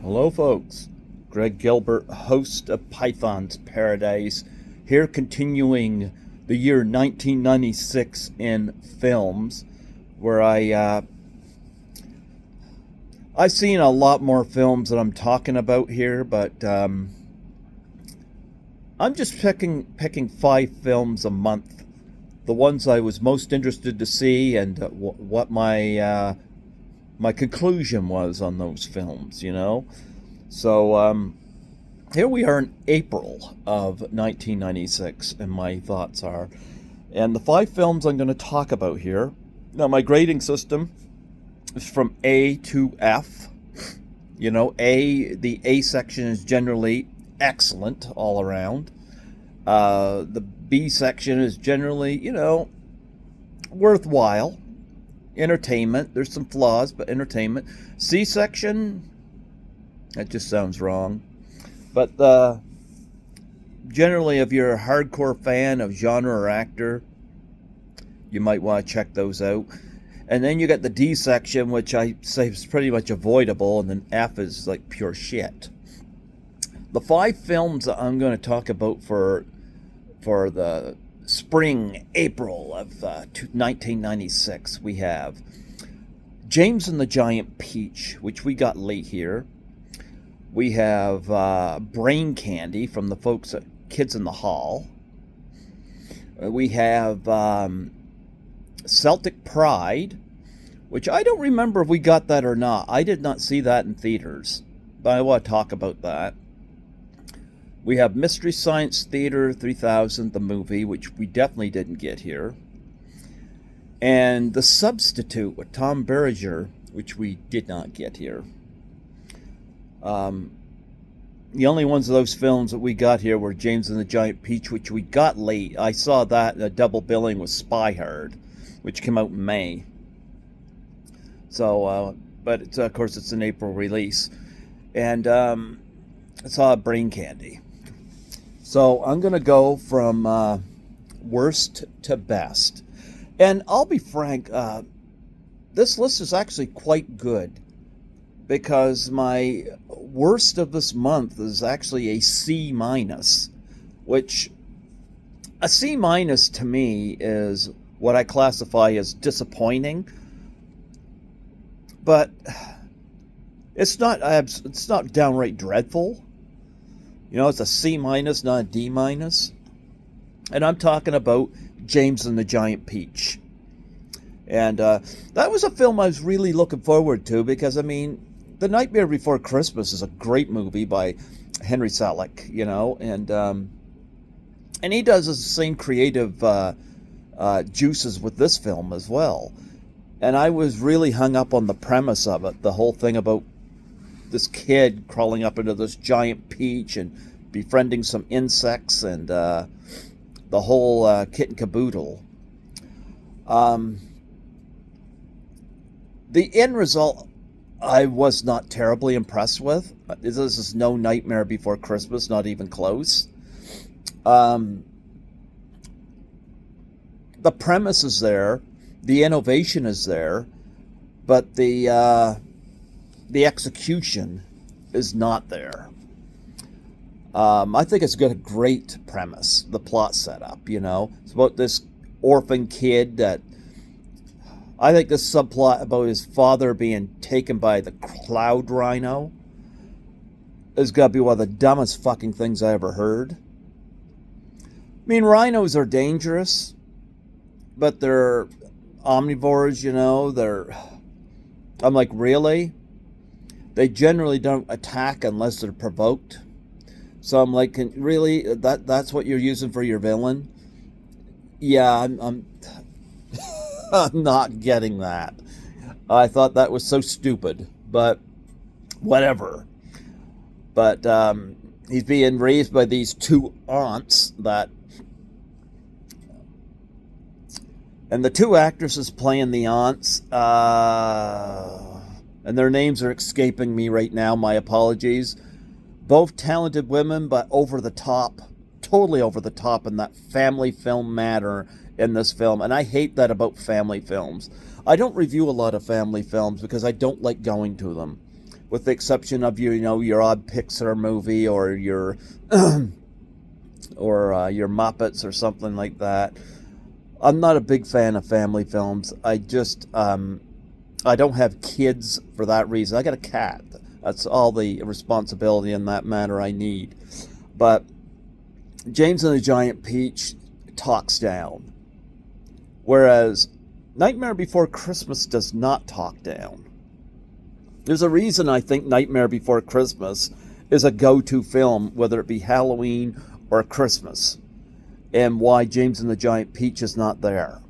Hello, folks. Greg Gilbert, host of Python's Paradise, here continuing the year 1996 in films, where I've seen a lot more films that I'm talking about here, but I'm just picking 5 films a month, the ones I was most interested to see, and what my conclusion was on those films, So here we are in April of 1996, and my thoughts are. And the 5 films I'm going to talk about here. Now, my grading system is from A to F. The A section is generally excellent all around. The B section is generally, worthwhile. Entertainment. There's some flaws, but entertainment. C section, that just sounds wrong. But generally, if you're a hardcore fan of genre or actor, you might want to check those out. And then you got the D section, which I say is pretty much avoidable, and then F is like pure shit. The 5 films that I'm going to talk about for the spring, April of 1996, we have James and the Giant Peach, which we got late here. We have Brain Candy from the folks at Kids in the Hall. We have Celtic Pride, which I don't remember if we got that or not. I did not see that in theaters, but I want to talk about that. We have Mystery Science Theater 3000, the movie, which we definitely didn't get here. And The Substitute with Tom Berenger, which we did not get here. The only ones of those films that we got here were James and the Giant Peach, which we got late. I saw that in a double billing with Spy Hard, which came out in May. So, but it's, of course, it's an April release. And I saw Brain Candy. So I'm going to go from worst to best. And I'll be frank, this list is actually quite good, because my worst of this month is actually a C-, which a C- to me is what I classify as disappointing. But it's not downright dreadful. It's a C-, not a D-. And I'm talking about James and the Giant Peach. And that was a film I was really looking forward to, because, The Nightmare Before Christmas is a great movie by Henry Selick, and he does the same creative juices with this film as well. And I was really hung up on the premise of it, the whole thing about this kid crawling up into this giant peach and befriending some insects, and the whole kit and caboodle. The end result I was not terribly impressed with. This is no Nightmare Before Christmas, not even close. The premise is there, the innovation is there, but the execution is not there. I think it's got a great premise, the plot setup, It's about this orphan kid that, I think this subplot about his father being taken by the cloud rhino is got to be one of the dumbest fucking things I ever heard. Rhinos are dangerous, but they're omnivores, I'm like, really? They generally don't attack unless they're provoked. So I'm like, really? That's what you're using for your villain? Yeah, I'm I'm not getting that. I thought that was so stupid, but whatever. But he's being raised by these 2 aunts and the 2 actresses playing the aunts, and their names are escaping me right now, my apologies. Both talented women, but over the top, totally over the top in that family film manner in this film, and I hate that about family films. I don't review a lot of family films because I don't like going to them. with the exception of your odd Pixar movie or your your Muppets or something like that. I'm not a big fan of family films. I just I don't have kids for that reason. I got a cat. That's all the responsibility in that matter I need. But James and the Giant Peach talks down, whereas Nightmare Before Christmas does not talk down. There's a reason I think Nightmare Before Christmas is a go-to film, whether it be Halloween or Christmas, and why James and the Giant Peach is not there.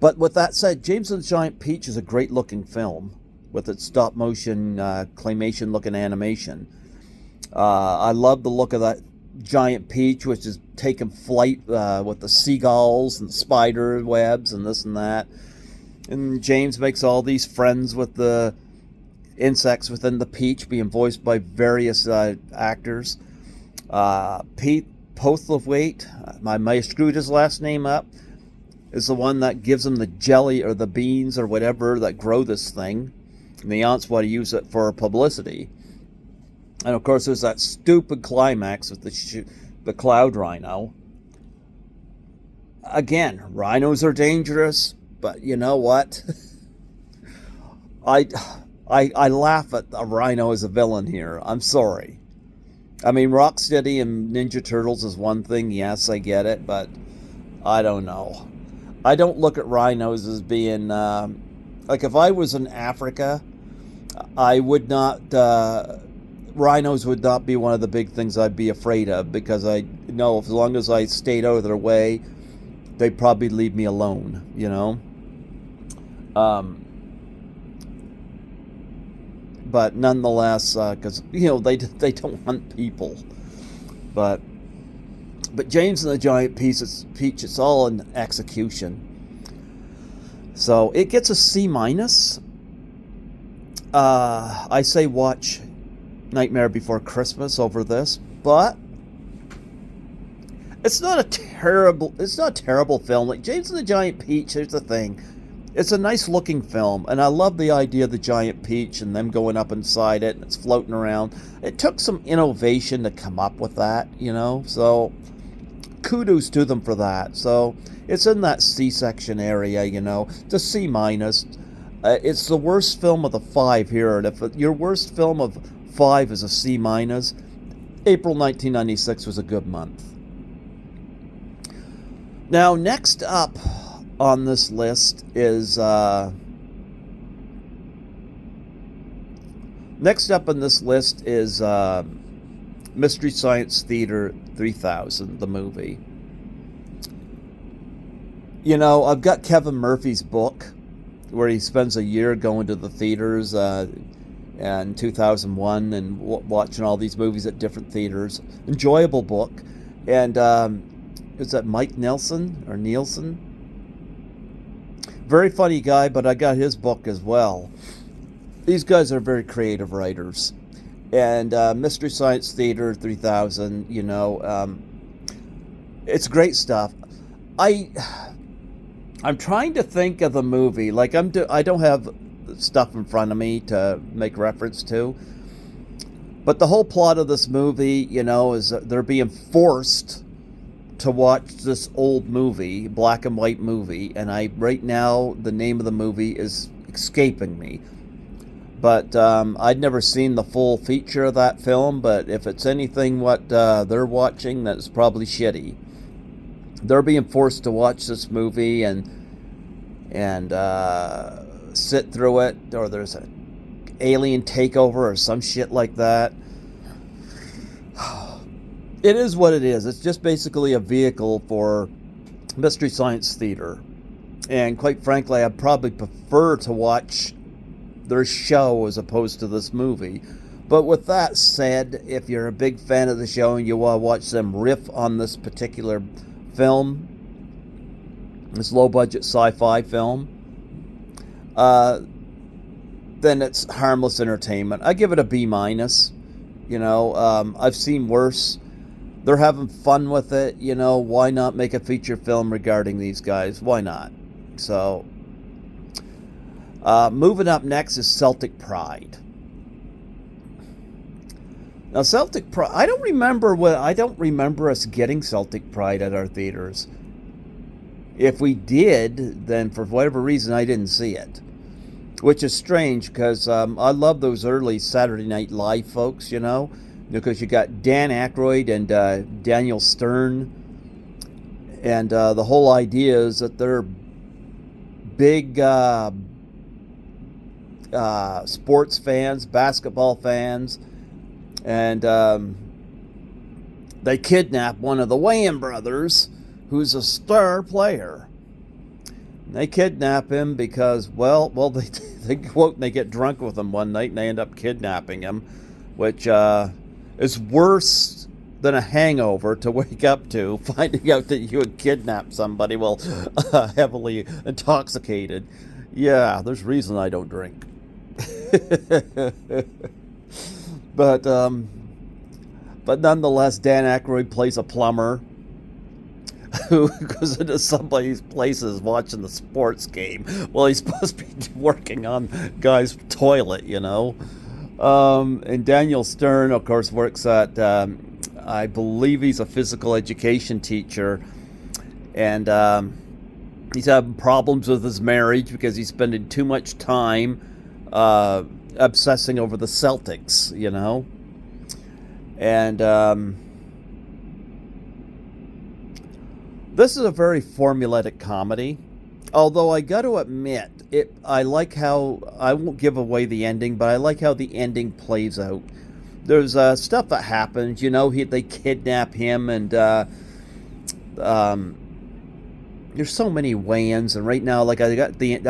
But with that said, James and the Giant Peach is a great-looking film with its stop-motion, claymation-looking animation. I love the look of that giant peach, which is taking flight with the seagulls and spider webs and this and that. And James makes all these friends with the insects within the peach, being voiced by various actors. Pete Postlethwaite, I may have screwed his last name up, is the one that gives him the jelly or the beans or whatever that grow this thing. And the aunts want to use it for publicity. And of course, there's that stupid climax with the cloud rhino. Again, rhinos are dangerous, but you know what? I laugh at a rhino as a villain here. I'm sorry. I mean, Rocksteady and Ninja Turtles is one thing. Yes, I get it, but I don't know. I don't look at rhinos as being like if I was in Africa, I would not. Rhinos would not be one of the big things I'd be afraid of, because I know as long as I stayed out of their way, they'd probably leave me alone, you know. But nonetheless, because they don't hunt people. But James and the Giant Peach, it's all in execution. So it gets a C-. I say watch Nightmare Before Christmas over this, but it's not a terrible film. Like James and the Giant Peach, here's the thing. It's a nice looking film, and I love the idea of the giant peach and them going up inside it and it's floating around. It took some innovation to come up with that, so kudos to them for that. So it's in that C-section area, the C-. It's the worst film of the 5 here, and if your worst film of 5 is a C-, April 1996 was a good month. Now, next up on this list is Mystery Science Theater 3000, the movie. I've got Kevin Murphy's book, where he spends a year going to the theaters in 2001 and watching all these movies at different theaters. Enjoyable book. And is that Mike Nielsen? Very funny guy, but I got his book as well. These guys are very creative writers. And Mystery Science Theater 3000, it's great stuff. I'm trying to think of the movie. Like I don't have stuff in front of me to make reference to. But the whole plot of this movie, is they're being forced to watch this old movie, black and white movie, and right now the name of the movie is escaping me. But I'd never seen the full feature of that film, but if it's anything what they're watching, that's probably shitty. They're being forced to watch this movie and sit through it, or there's an alien takeover or some shit like that. It is what it is. It's just basically a vehicle for Mystery Science Theater. And quite frankly, I'd probably prefer to watch their show as opposed to this movie. But with that said, if you're a big fan of the show and you want to watch them riff on this particular film, this low-budget sci-fi film, then it's harmless entertainment. I give it a B-. I've seen worse. They're having fun with it. Why not make a feature film regarding these guys? Why not? So, moving up next is Celtic Pride. Now, Celtic Pride. I don't remember us getting Celtic Pride at our theaters. If we did, then for whatever reason I didn't see it, which is strange because I love those early Saturday Night Live folks, because you got Dan Aykroyd and Daniel Stern, and the whole idea is that they're big sports fans, basketball fans, and they kidnap one of the Wayans brothers, who's a star player. They kidnap him because, they quote, they get drunk with him one night and they end up kidnapping him, which is worse than a hangover to wake up to, finding out that you had kidnapped somebody while heavily intoxicated. Yeah, there's reason I don't drink. But nonetheless, Dan Aykroyd plays a plumber who goes into somebody's places watching the sports game. Well, he's supposed to be working on guy's toilet, And Daniel Stern, of course, works at, I believe he's a physical education teacher. And he's having problems with his marriage because he's spending too much time obsessing over the Celtics, And this is a very formulaic comedy, although I got to admit, I like how, I won't give away the ending, but I like how the ending plays out. There's stuff that happens, they kidnap him, and there's so many Wayans, and right now, I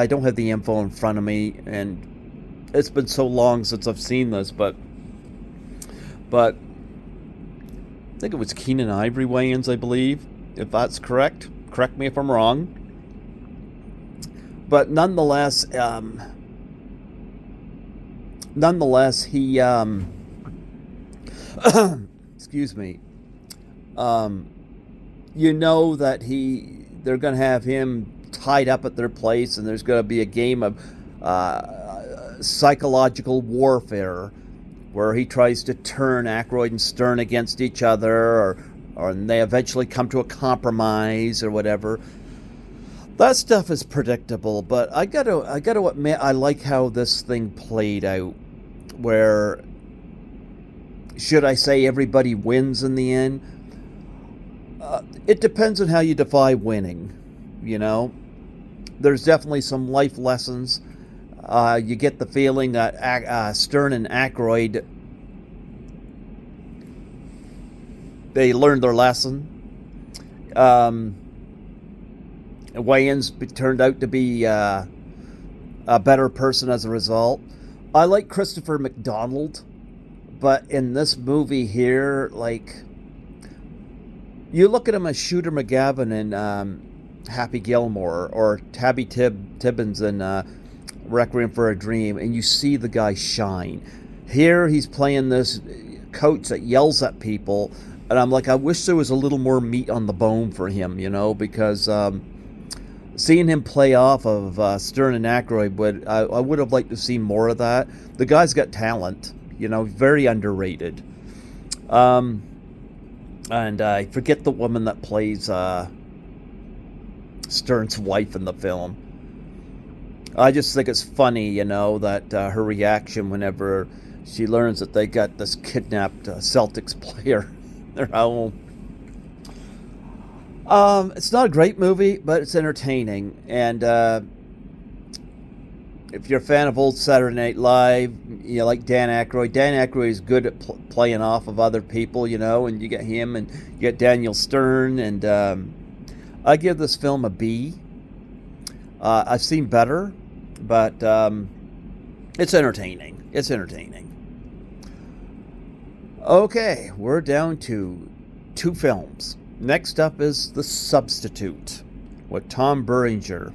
don't have the info in front of me, and it's been so long since I've seen this, but I think it was Keenan Ivory Wayans, I believe, if that's correct. Correct me if I'm wrong. But nonetheless, he, excuse me, that they're going to have him tied up at their place, and there's going to be a game of psychological warfare where he tries to turn Aykroyd and Stern against each other, or they eventually come to a compromise or whatever. That stuff is predictable, but I got to admit, I like how this thing played out, where, should I say, everybody wins in the end? It depends on how you define winning, There's definitely some life lessons. You get the feeling that Stern and Aykroyd, they learned their lesson. Wayans turned out to be a better person as a result. I like Christopher McDonald, but in this movie here, you look at him as Shooter McGavin in Happy Gilmore, or Tabby Tibbins in Requiem for a Dream, and you see the guy shine. Here he's playing this coach that yells at people, and I'm like, I wish there was a little more meat on the bone for him, because seeing him play off of Stern and Aykroyd, I would have liked to see more of that. The guy's got talent, very underrated. And I forget the woman that plays Stern's wife in the film. I just think it's funny, that her reaction whenever she learns that they got this kidnapped Celtics player in their home. It's not a great movie, but it's entertaining. And if you're a fan of old Saturday Night Live, you like Dan Aykroyd. Dan Aykroyd is good at playing off of other people, and you get him, and you get Daniel Stern, and I give this film a B. I've seen better, but it's entertaining. It's entertaining. Okay, we're down to 2 films. Next up is The Substitute with Tom Berenger.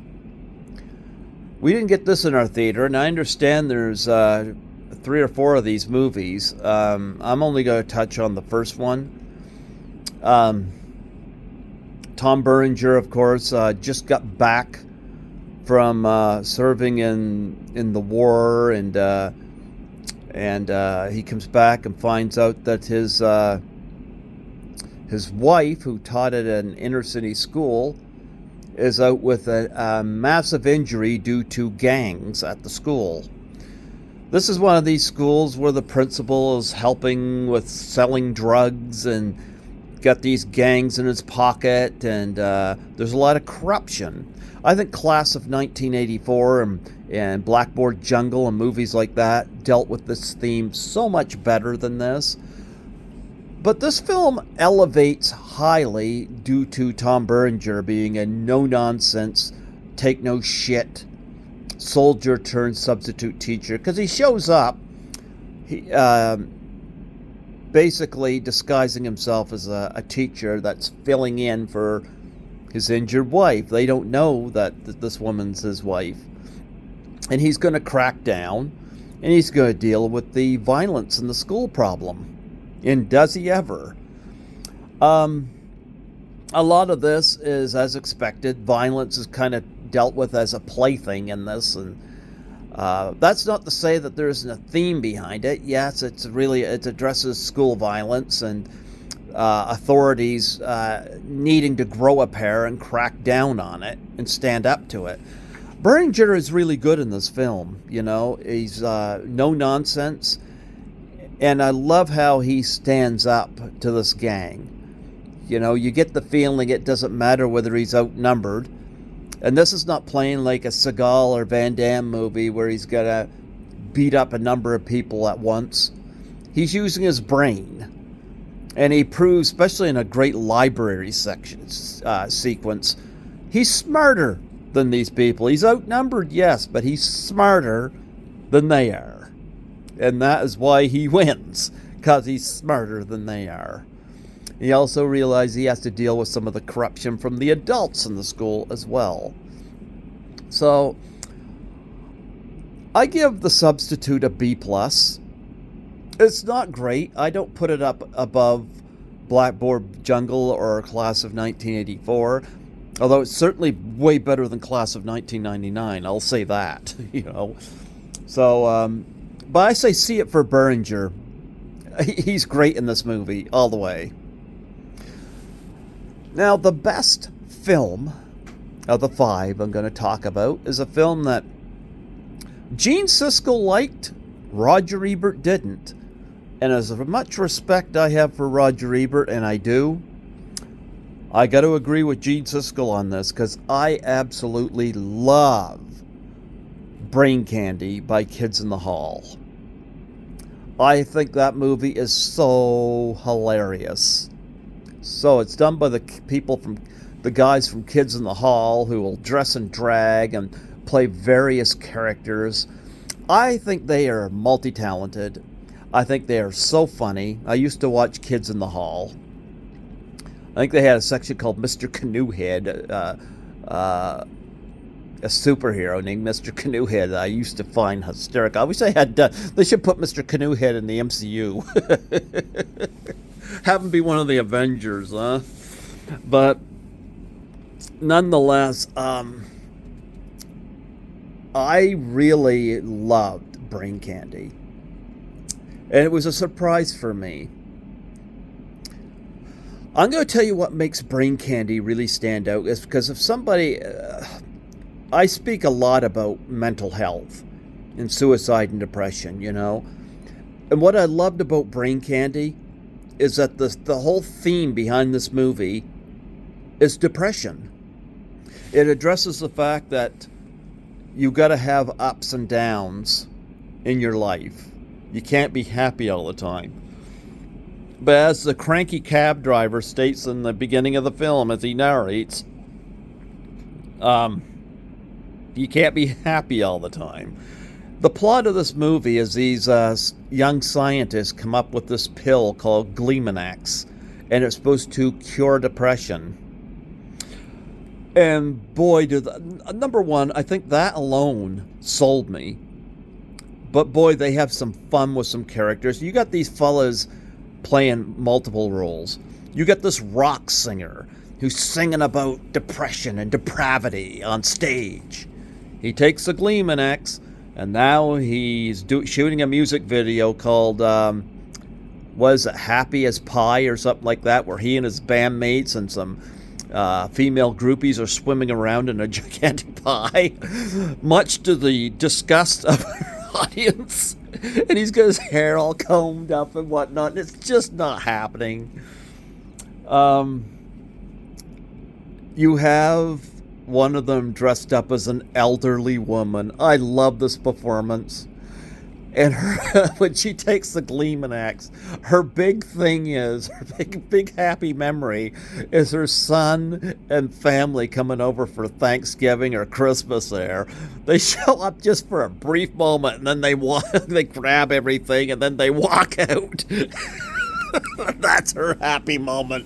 We didn't get this in our theater, and I understand there's 3 or 4 of these movies. I'm only going to touch on the first one. Tom Berenger, of course, just got back from serving in the war, and And he comes back and finds out that his wife, who taught at an inner city school, is out with a massive injury due to gangs at the school. This is one of these schools where the principal is helping with selling drugs and got these gangs in his pocket, and there's a lot of corruption. I think Class of 1984 and Blackboard Jungle and movies like that dealt with this theme so much better than this. But this film elevates highly due to Tom Berenger being a no-nonsense, take-no-shit soldier turned substitute teacher, because he shows up basically disguising himself as a teacher that's filling in for his injured wife. They don't know that this woman's his wife. And he's going to crack down, and he's going to deal with the violence in the school problem. And does he ever? A lot of this is as expected. Violence is kind of dealt with as a plaything in this, and that's not to say that there isn't a theme behind it. Yes, it addresses school violence and authorities needing to grow a pair and crack down on it and stand up to it. Berenger is really good in this film. You know, he's no nonsense, and I love how he stands up to this gang. You know, you get the feeling it doesn't matter whether he's outnumbered. And this is not playing like a Seagal or Van Damme movie where he's got to beat up a number of people at once. He's using his brain. And he proves, especially in a great library sequence, he's smarter than these people. He's outnumbered, yes, but he's smarter than they are. And that is why he wins, because he's smarter than they are. He also realized he has to deal with some of the corruption from the adults in the school as well. So, I give The Substitute a B+. It's not great. I don't put it up above Blackboard Jungle or Class of 1984, although it's certainly way better than Class of 1999. I'll say that, you know. So, but I say see it for Berenger. He's great in this movie, all the way. Now, the best film of the 5 I'm going to talk about is a film that Gene Siskel liked, Roger Ebert didn't. And as much respect I have for Roger Ebert, and I do, I got to agree with Gene Siskel on this, because I absolutely love Brain Candy by Kids in the Hall. I think that movie is so hilarious. So it's done by the guys from Kids in the Hall, who will dress in drag and play various characters. I think they are multi-talented. I think they are so funny. I used to watch Kids in the Hall. I think they had a section called Mr. Canoehead, a superhero named Mr. Canoehead that I used to find hysterical. I wish they should put Mr. Canoehead in the MCU. Have him be one of the Avengers, huh? But nonetheless, I really loved Brain Candy. And it was a surprise for me. I'm going to tell you what makes Brain Candy really stand out is because if somebody... I speak a lot about mental health and suicide and depression, you know. And what I loved about Brain Candy is that the whole theme behind this movie is depression. It addresses the fact that you got to have ups and downs in your life. You can't be happy all the time. But as the cranky cab driver states in the beginning of the film, as he narrates, you can't be happy all the time. The plot of this movie is these young scientists come up with this pill called Gleemonax, and it's supposed to cure depression. And boy, number one, I think that alone sold me. But boy, they have some fun with some characters. You got these fellas playing multiple roles. You got this rock singer who's singing about depression and depravity on stage. He takes the Gleemonax, And now he's shooting a music video called, was it Happy as Pie or something like that, where he and his bandmates and some female groupies are swimming around in a gigantic pie, much to the disgust of our audience. And he's got his hair all combed up and whatnot, and it's just not happening. You have one of them dressed up as an elderly woman. I love this performance. And her, when she takes the Gleeman axe, her big thing is, her big happy memory is her son and family coming over for Thanksgiving or Christmas there. They show up just for a brief moment, and then they grab everything, and then they walk out. That's her happy moment.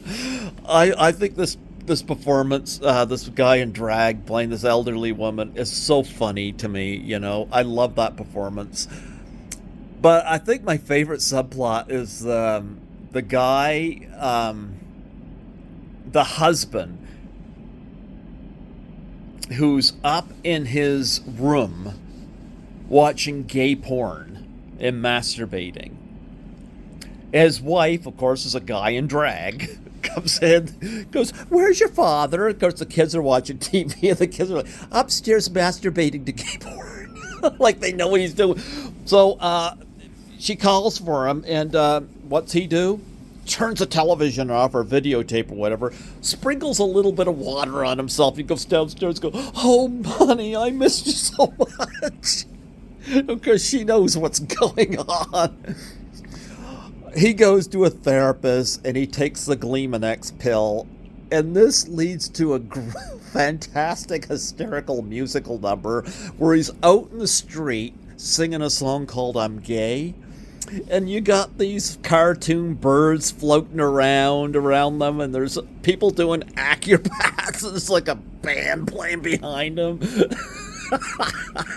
I think this performance, this guy in drag playing this elderly woman, is so funny to me. You know, I love that performance. But I think my favorite subplot is the guy, the husband, who's up in his room watching gay porn and masturbating. His wife, of course, is a guy in drag, comes in, goes, "Where's your father?" Of course, the kids are watching TV, and the kids are like, upstairs masturbating to gay porn. Like they know what he's doing. So, she calls for him, and what's he do? Turns the television off or videotape or whatever, sprinkles a little bit of water on himself. He goes downstairs and goes, "Oh, honey, I missed you so much." Because she knows what's going on. He goes to a therapist, and he takes the Gleeman pill, and this leads to a fantastic, hysterical musical number where he's out in the street singing a song called "I'm Gay." And you got these cartoon birds floating around them, and there's people doing acrobats, and it's like a band playing behind them.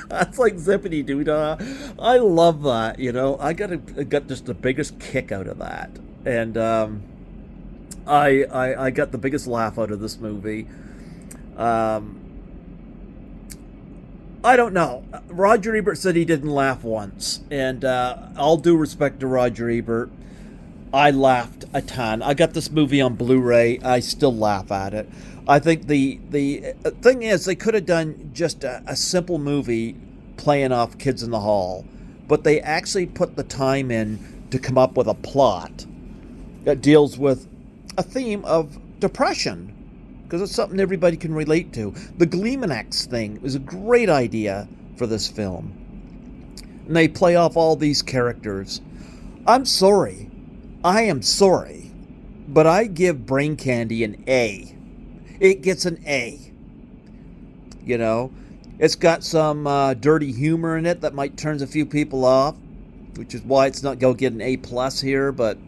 That's like Zippity Doodah. I love that, you know. I got just the biggest kick out of that. And I got the biggest laugh out of this movie. I don't know. Roger Ebert said he didn't laugh once. And all due respect to Roger Ebert, I laughed a ton. I got this movie on Blu-ray. I still laugh at it. I think the thing is, they could have done just a simple movie playing off Kids in the Hall. But they actually put the time in to come up with a plot that deals with a theme of depression. Because it's something everybody can relate to. The Gleeman thing was a great idea for this film. And they play off all these characters. I'm sorry. I am sorry. But I give Brain Candy an A. It gets an A. You know? It's got some dirty humor in it that might turn a few people off. Which is why it's not going to get an A+ here. But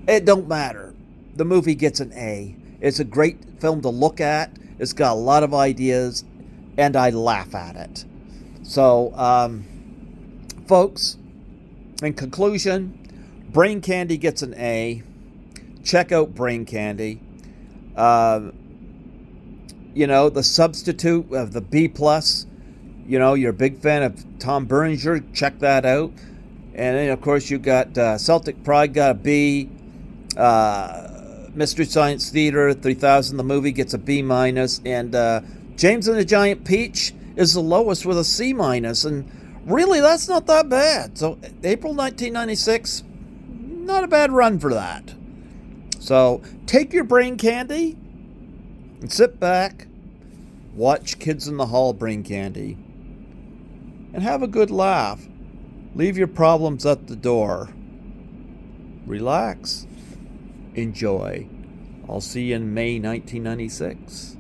it don't matter. The movie gets an A. It's a great film to look at. It's got a lot of ideas, and I laugh at it. So, folks, in conclusion, Brain Candy gets an A. Check out Brain Candy. You know, The Substitute of the B+. You know, you're a big fan of Tom Berenger. Check that out. And then, of course, you got Celtic Pride got a B. Mystery Science Theater 3000, the movie, gets a B-, and James and the Giant Peach is the lowest with a C-, and really that's not that bad. So April 1996, not a bad run for that. So take your Brain Candy and sit back, watch Kids in the Hall Brain Candy, and have a good laugh. Leave your problems at the door. Relax. Enjoy. I'll see you in May 1996.